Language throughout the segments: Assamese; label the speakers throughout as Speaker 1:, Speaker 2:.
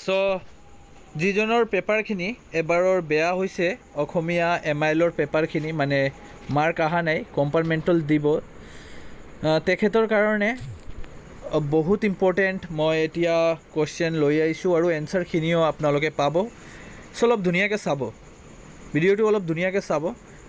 Speaker 1: সো যিজনৰ পেপাৰখিনি এবাৰৰ বেয়া হৈছে অসমীয়া এমাইলৰ পেপাৰখিনি মানে মাৰ্ক অহা নাই কম্পাৰ্টমেণ্টেল দিব তেখেতৰ কাৰণে বহুত ইম্পৰ্টেণ্ট মই এতিয়া কুৱেশ্যন লৈ আহিছোঁ আৰু এনচাৰখিনিও আপোনালোকে পাব সো অলপ ধুনীয়াকৈ চাব ভিডিঅ'টো অলপ ধুনীয়াকৈ চাব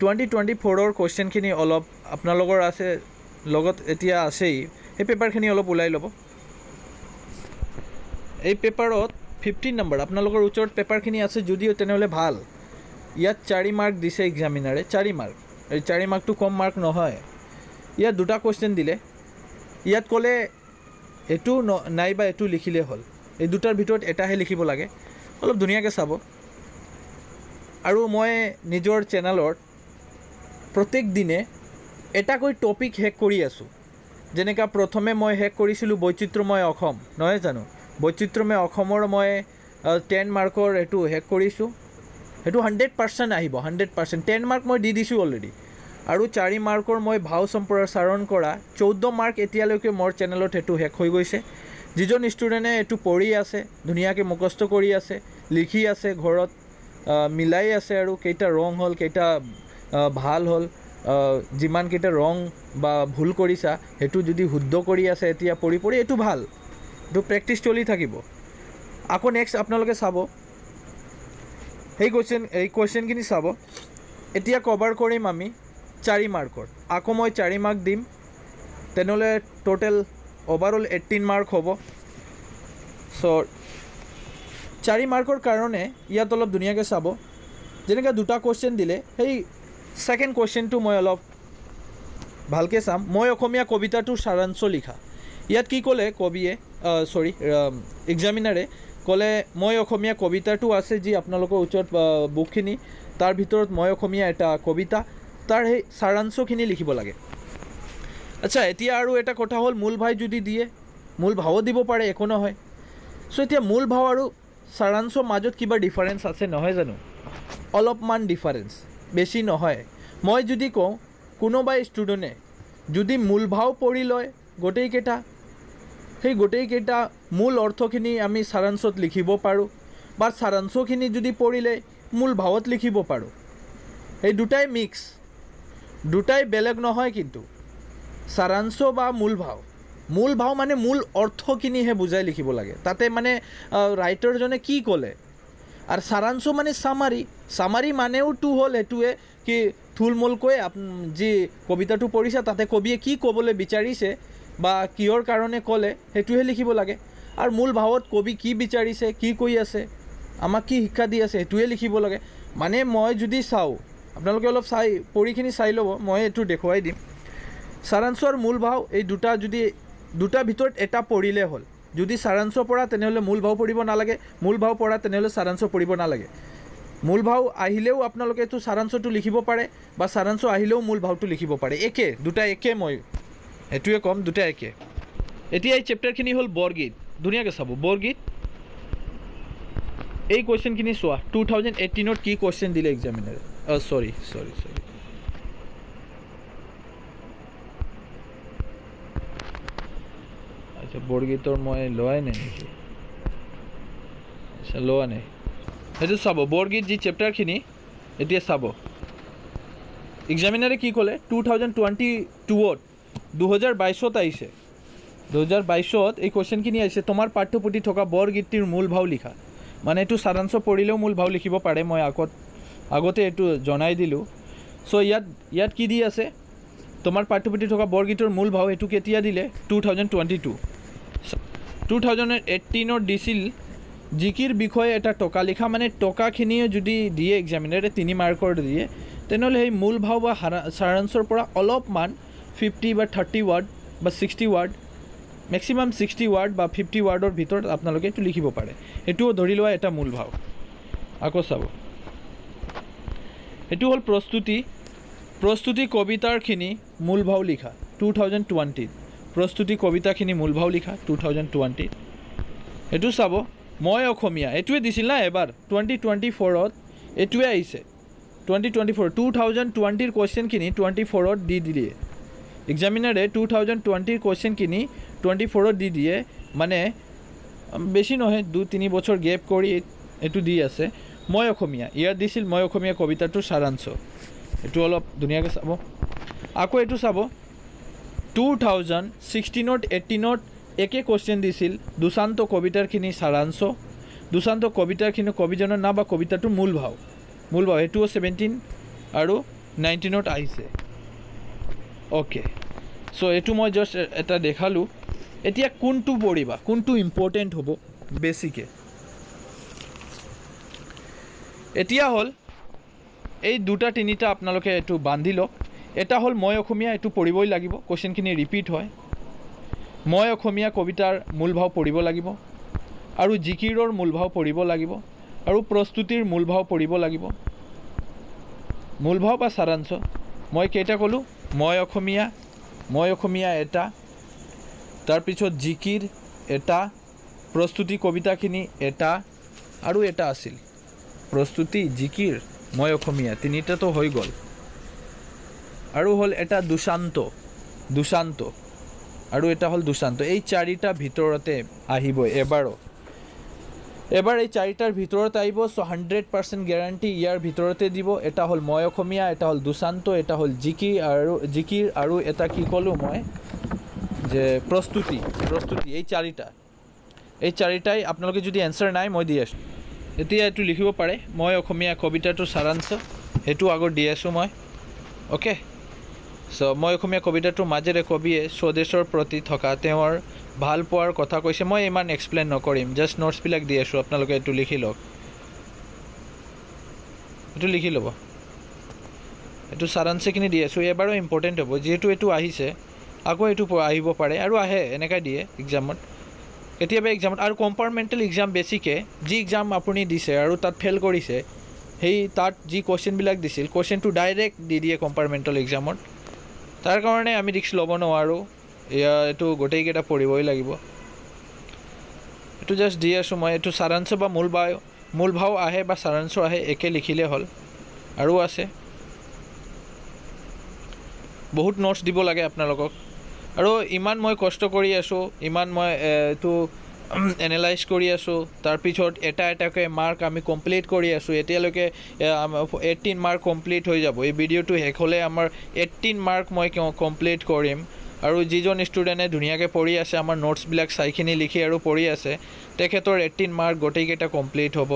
Speaker 1: 2024ৰ কুৱেশ্যনখিনি অলপ আপোনালোকৰ আছে লগত এতিয়া আছেই এই পেপাৰখিনি অলপ ওলাই ল'ব এই পেপাৰত 15 নম্বৰ আপোনালোকৰ ওচৰত পেপাৰখিনি আছে যদিও তেনেহ'লে ভাল ইয়াত 4 মাৰ্ক দিছে এক্সামিনাৰে 4 মাৰ্ক এই 4 মাৰ্কটো কম মাৰ্ক নহয় ইয়াত দুটা কুৱেশ্যন দিলে ইয়াত ক'লে এটো নাইবা এটো লিখিলে হ'ল এই দুটাৰ ভিতৰত এটাহে লিখিব লাগে অলপ ধুনীয়াকৈ চাব আৰু মই নিজৰ চেনেলত প্ৰত্যেক দিনে এটাকৈ টপিক হেক কৰি আছোঁ যেনেকৈ প্ৰথমে মই হেক কৰিছিলোঁ বৈচিত্ৰ্যময় অসম নহয় জানো বৈচিত্ৰ্যময় অসমৰ মই 10 মাৰ্কৰ এটো হেক কৰিছোঁ এটো 100% আহিব 100% 10 মাৰ্ক মই দি দিছোঁ অলৰেডি আৰু 4 মাৰ্কৰ মই ভাও সম্প্ৰসাৰণ কৰা 14 মাৰ্ক এতিয়ালৈকে মোৰ চেনেলত এটো হেক হৈ গৈছে যিজন ষ্টুডেণ্টে এটো পঢ়ি আছে ধুনীয়াকৈ মুখস্থ কৰি আছে লিখি আছে ঘৰত মিলাই আছে আৰু কেইটা ৰং হ'ল কেইটা ভাল হ'ল যিমান কেইটা ৰং বা ভুল কৰিছা হেতু যদি শুদ্ধ কৰি আছে এতিয়া পঢ়ি পঢ়ি এটো ভাল তো প্ৰেক্টিছ চলি থাকিব আকৌ নেক্সট আপোনালোকে চাব এই কুৱেশ্যনখিনি চাব এতিয়া কভাৰ কৰিম আমি 4 মাৰ্কৰ আকৌ মই 4 মাৰ্ক দিম তেনেহ'লে টোটেল ওভাৰঅল 18 মাৰ্ক হ'ব সো 4 মাৰ্কৰ কাৰণে ইয়াত অলপ ধুনীয়াকৈ চাব যেনেকৈ দুটা কুৱেশ্যন দিলে সেই সেকেন্ড কুৱেশ্যনটো মই অলপ ভালকৈ চাম মই অসমীয়া কবিতাটোৰ সাৰাংশ লিখা ইয়াত কি ক'লে কবিয়ে এক্সামিনাৰে ক'লে মই অসমীয়া কবিতাটো আছে যি আপোনালোকৰ ওচৰত বুকখিনি তাৰ ভিতৰত মই অসমীয়া এটা কবিতা তাৰ সেই সাৰাংশখিনি লিখিব লাগে আচ্ছা এতিয়া আৰু এটা কথা হ'ল মূল ভাই যদি দিয়ে মূল ভাও দিব পাৰে একো নহয় সো এতিয়া মূল ভাও আৰু সাৰাংশৰ মাজত কিবা ডিফাৰেন্স আছে নহয় জানো অলপমান ডিফাৰেন্স বেছি নহয় মই যদি কওঁ কোনোবা ষ্টুডেণ্টে যদি মূল ভাও পঢ়ি লয় গোটেইকেইটা সেই গোটেইকেইটা মূল অৰ্থখিনি আমি সাৰাংশত লিখিব পাৰোঁ বা সাৰাংশখিনি যদি পঢ়িলে মূল ভাৱত লিখিব পাৰোঁ এই দুটাই মিক্স দুটাই বেলেগ নহয় কিন্তু সাৰাংশ বা মূল ভাও মানে মূল অৰ্থখিনিহে বুজাই লিখিব লাগে তাতে মানে ৰাইটাৰজনে কি ক'লে আৰু সাৰাংশ মানে সামাৰি মানেওটো হ'ল এটোৱে কি থুলমূলকৈ যি কবিতাটো পঢ়িছে তাতে কবিয়ে কি ক'বলৈ বিচাৰিছে বা কিহৰ কাৰণে ক'লে হেতুহে লিখিব লাগে আৰু মূল ভাৱত কবি কি বিচাৰিছে কি কৈ আছে আমাক কি শিক্ষা দি আছে হেতুহে লিখিব লাগে মানে মই যদি চাওঁ আপোনালোকে অলপ চাই পঢ়িখিনি চাই ল'ব মই এটো দেখুৱাই দিম সাৰাংশ আৰু মূল ভাৱ এই দুটা ভিতৰত এটা পঢ়িলে হ'ল যদি সাৰাংশ পঢ়া তেনেহ'লে মূল ভাৱ পঢ়িব নালাগে মূল ভাৱ পঢ়া তেনেহ'লে সাৰাংশ পঢ়িব নালাগে মূল ভাৱ আহিলেও আপোনালোকে এইটো সাৰাংশটো লিখিব পাৰে বা সাৰাংশ আহিলেও মূল ভাৱটো লিখিব পাৰে একে দুটা একে মই এটোৱে কম দুটা একে এতিয়া এই চেপ্টাৰখিনি হ'ল বৰগীত ধুনীয়াকৈ চাব বৰগীত এই কুৱেশ্যনখিনি চোৱা 2018ত কি কুৱেশ্যন দিলে এক্সামিনাৰে সৰি আচ্ছা বৰগীতৰ মই লোৱাই নাই নেকি আচ্ছা লোৱা নাই সেইটো চাব বৰগীত যি চেপ্টাৰখিনি এতিয়া চাব এক্সামিনাৰে কি ক'লে 2022ত 2022ত আহিছে 2022ত এই কুৱেশ্যনখিনি আহিছে তোমাৰ পাঠ্যপুথি থকা বৰগীতটিৰ মূল ভাও লিখা মানে এইটো সাৰাংশ পঢ়িলেও মূল ভাও লিখিব পাৰে মই আগতে এইটো জনাই দিলোঁ সো ইয়াত কি দি আছে তোমাৰ পাঠ্যপুথি থকা বৰগীতৰ মূল ভাও এইটো কেতিয়া দিলে 2018ত দিছিল জিকিৰ বিষয়ে এটা টকা লিখা মানে টকাখিনিও যদি দিয়ে এক্সামিনাৰে 3 মাৰ্কৰ দিয়ে তেনেহ'লে সেই মূল ভাও বা সাৰাংশৰ পৰা অলপমান 50 বা 30 ৱাৰ্ড বা 60 ৱাৰ্ড মেক্সিমাম 60 ৱাৰ্ড বা 50 ৱাৰ্ডৰ ভিতৰত আপোনালোকে এইটো লিখিব পাৰে এইটোও ধৰি লোৱা এটা মূল ভাও আকৌ চাব এইটো হ'ল প্ৰস্তুতি কবিতাৰখিনি মূল ভাও লিখা 2020 প্ৰস্তুতি কবিতাখিনি মূল ভাও লিখা 2020 এইটো চাব মই অসমীয়া এইটোৱে দিছিল না এবাৰ 2024ত এইটোৱে আহিছে 2020ৰ কুৱেশ্যনখিনি 24ত দি দিলে এক্সামিনাৰে 2020ৰ কুৱেশ্যনখিনি 24ত দি দিয়ে মানে বেছি নহয় 2-3 বছৰ গেপ কৰি এইটো দি আছে মই অসমীয়া ইয়াত দিছিল মই অসমীয়া কবিতাটোৰ সাৰাংশ এইটো অলপ ধুনীয়াকৈ চাব আকৌ এইটো চাব 2016 18 একে কোৱেশ্চন দিছিল দুশান্ত কবিতাৰখিনি সাৰাংশ দুশান্ত কবিতাৰখিনি কবিজনৰ নাম বা কবিতাটোৰ মূল ভাৱ এইটোও 17 আৰু 19 আহিছে ওকে সো এইটো মই জাস্ট এটা দেখালোঁ এতিয়া কোনটো পঢ়িবা কোনটো ইম্পৰ্টেণ্ট হ'ব বেছিকে এতিয়া হ'ল এই দুটা তিনিটা আপোনালোকে এইটো বান্ধি লওক এটা হ'ল মই অসমীয়া এইটো পঢ়িবই লাগিব কোৱেশ্চনখিনি ৰিপিট হয় মই অসমীয়া কবিতাৰ মূল ভাৱ পঢ়িব লাগিব আৰু জিকিৰৰ মূল ভাৱ পঢ়িব লাগিব আৰু প্ৰস্তুতিৰ মূল ভাৱ পঢ়িব লাগিব মূল ভাৱ বা সাৰাংশ মই কেইটা ক'লোঁ মই অসমীয়া এটা তাৰপিছত জিকিৰ এটা প্ৰস্তুতি কবিতাখিনি এটা আৰু এটা আছিল প্ৰস্তুতি জিকিৰ মই অসমীয়া তিনিটাতো হৈ গ'ল আৰু হ'ল এটা দুশান্ত আৰু এটা হ'ল দুশান্ত এই চাৰিটা ভিতৰতে আহিব এবাৰ এই চাৰিটাৰ ভিতৰত আহিব সো 100% গ্যাৰান্টি ইয়াৰ ভিতৰতে দিব এটা হ'ল মই অসমীয়া এটা হ'ল দুশান্ত এটা হ'ল জিকিৰ আৰু এটা কি ক'লোঁ মই যে প্ৰস্তুতি এই চাৰিটাই আপোনালোকে যদি এনসাৰ নাই মই দি আছোঁ এতিয়া এইটো লিখিব পাৰে মই অসমীয়া কবিতাটোৰ সাৰাংশ এইটো আগত দি আছোঁ মই ওকে সো মই অসমীয়া কবিতাটোৰ মাজেৰে কবিয়ে স্বদেশৰ প্ৰতি থকা তেওঁৰ ভাল পোৱাৰ কথা কৈছে মই ইমান এক্সপ্লেইন নকৰিম জাষ্ট নোটছবিলাক দি আছোঁ আপোনালোকে এইটো লিখি লওক এইটো লিখি ল'ব এইটো সাৰাংশখিনি দি আছোঁ এবাৰো ইম্পৰ্টেণ্ট হ'ব যিহেতু এইটো আহিছে আকৌ এইটো আহিব পাৰে আৰু আহে এনেকৈ দিয়ে এক্সামত কেতিয়াবা এক্সামত আৰু কম্পাৰ্টমেণ্টেল এক্সাম বেছিকৈ যি এক্সাম আপুনি দিছে আৰু তাত ফেইল কৰিছে সেই তাত যি কুৱেশ্যনবিলাক দিছিল কুৱেশ্যনটো ডাইৰেক্ট দি দিয়ে কম্পাৰ্টমেণ্টেল এক্সামত তাৰ কাৰণে আমি ৰিস্ক ল'ব নোৱাৰোঁ এইটো গোটেইকেইটা পঢ়িবই লাগিব এইটো জাষ্ট দি আছোঁ মই এইটো সাৰাংশ বা মূল ভাৱ আহে বা সাৰাংশ আহে একে লিখিলে হ'ল আৰু আছে বহুত নোটছ দিব লাগে আপোনালোকক আৰু ইমান মই কষ্ট কৰি আছোঁ ইমান মই এইটো এনালাইজ কৰি আছোঁ তাৰপিছত এটাকৈ মাৰ্ক আমি কমপ্লিট কৰি আছোঁ এতিয়ালৈকে 18 মাৰ্ক কমপ্লিট হৈ যাব এই ভিডিঅ'টো শেষ হ'লে আমাৰ 18 মাৰ্ক মই কমপ্লিট কৰিম আৰু যিজন ষ্টুডেণ্টে ধুনীয়াকৈ পঢ়ি আছে আমাৰ নোটছবিলাক চাইখিনি লিখি আৰু পঢ়ি আছে তেখেতৰ 18 মাৰ্ক গোটেইকেইটা কমপ্লিট হ'ব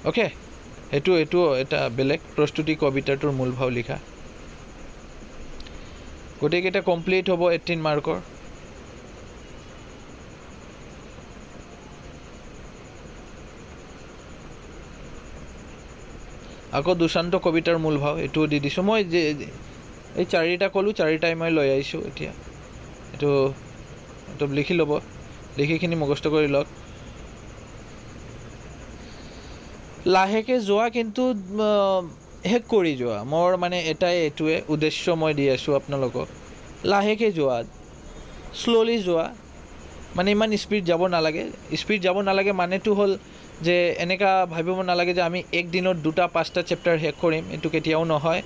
Speaker 1: ওকে এইটো এটা বেলেগ প্ৰস্তুতি কবিতাটোৰ মূল ভাৱ লিখা গোটেইকেইটা কমপ্লিট হ'ব 18 মাৰ্কৰ আকৌ দুশান্ত কবিতাৰ মূল ভাৱ এইটো দি দিছোঁ মই যে এই চাৰিটা ক'লোঁ চাৰিটাই মই লৈ আহিছোঁ এতিয়া এইটো লিখি ল'ব লিখিখিনি মুখস্থ কৰি লওক লাহেকৈ যোৱা কিন্তু শেষ কৰি যোৱা মোৰ মানে এইটোৱে উদ্দেশ্য মই দি আছোঁ আপোনালোকক লাহেকৈ যোৱা শ্ল'লি যোৱা মানে ইমান স্পীড যাব নালাগে মানেটো হ'ল যে এনেকা ভাবিব নালাগে যে আমি এক দিনত 2-5টা চেপ্টাৰ শেষ কৰিম এইটো কেতিয়াও নহয়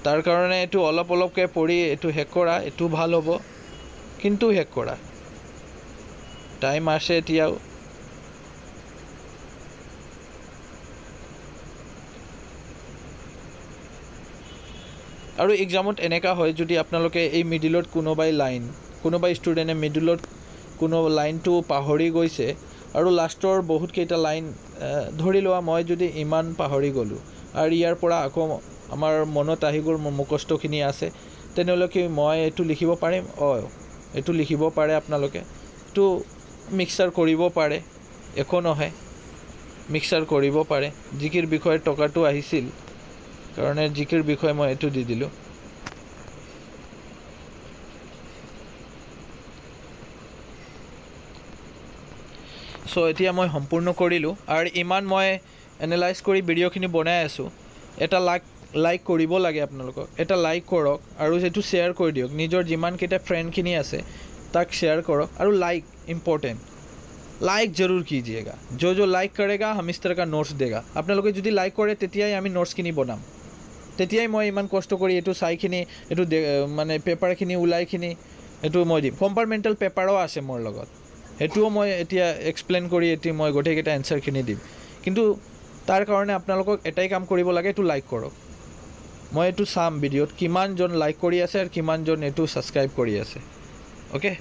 Speaker 1: তাৰ কাৰণে এইটো অলপকৈ পঢ়ি এইটো শেষ কৰা এইটো ভাল হ'ব কিন্তু শেষ কৰা টাইম আছে এতিয়াও আৰু এক্সামত এনেকা হয় যদি আপোনালোকে এই মিডিলত কোনোবাই ষ্টুডেণ্টে মিডিলত কোনো লাইনটো পাহৰি গৈছে আৰু লাষ্টৰ বহুত কেইটা লাইন ধৰি লোৱা মই যদি ইমান পাহৰি গ'লোঁ আৰু ইয়াৰ পৰা আকৌ আমাৰ মনত আহি গ'ল মুখস্থখিনি আছে তেনেহ'লে কি মই এইটো লিখিব পাৰিম এইটো লিখিব পাৰে আপোনালোকে এইটো মিক্সাৰ কৰিব পাৰে একো নহয় মিক্সাৰ কৰিব পাৰে জিকিৰ বিষয়ে টকাটো আহিছিল কাৰণে জিকিৰ বিষয়ে মই এইটো দি দিলোঁ সো এতিয়া মই সম্পূৰ্ণ কৰিলোঁ আৰু ইমান মই এনালাইজ কৰি ভিডিঅ'খিনি বনাই আছোঁ এটা লাইক কৰিব লাগে আপোনালোকক এটা লাইক কৰক আৰু সেইটো শ্বেয়াৰ কৰি দিয়ক নিজৰ যিমানকেইটা ফ্ৰেণ্ডখিনি আছে তাক শ্বেয়াৰ কৰক আৰু লাইক ইম্পৰ্টেণ্ট लाइक जरूर कीजिएगा जो लाइक करेगा हम इस तरह का नोट्स देगा আপোনালোকে যদি লাইক কৰে তেতিয়াই আমি নোটছখিনি বনাম তেতিয়াই মই ইমান কষ্ট কৰি এইটো চাইখিনি এইটো মানে পেপাৰখিনি ওলাইখিনি এইটো মই দিম। কম্পাৰ্টমেণ্টেল পেপাৰো আছে মোৰ লগত, সেইটোও মই এতিয়া এক্সপ্লেইন কৰি এতিয়া মই গোটেইকেইটা এনচাৰখিনি দিম। কিন্তু তাৰ কাৰণে আপোনালোকক এটাই কাম কৰিব লাগে, এইটো লাইক কৰক। মই এইটো চাম ভিডিঅ'ত কিমানজন লাইক কৰি আছে আৰু কিমানজন এইটো ছাবস্ক্ৰাইব কৰি আছে। অ'কে।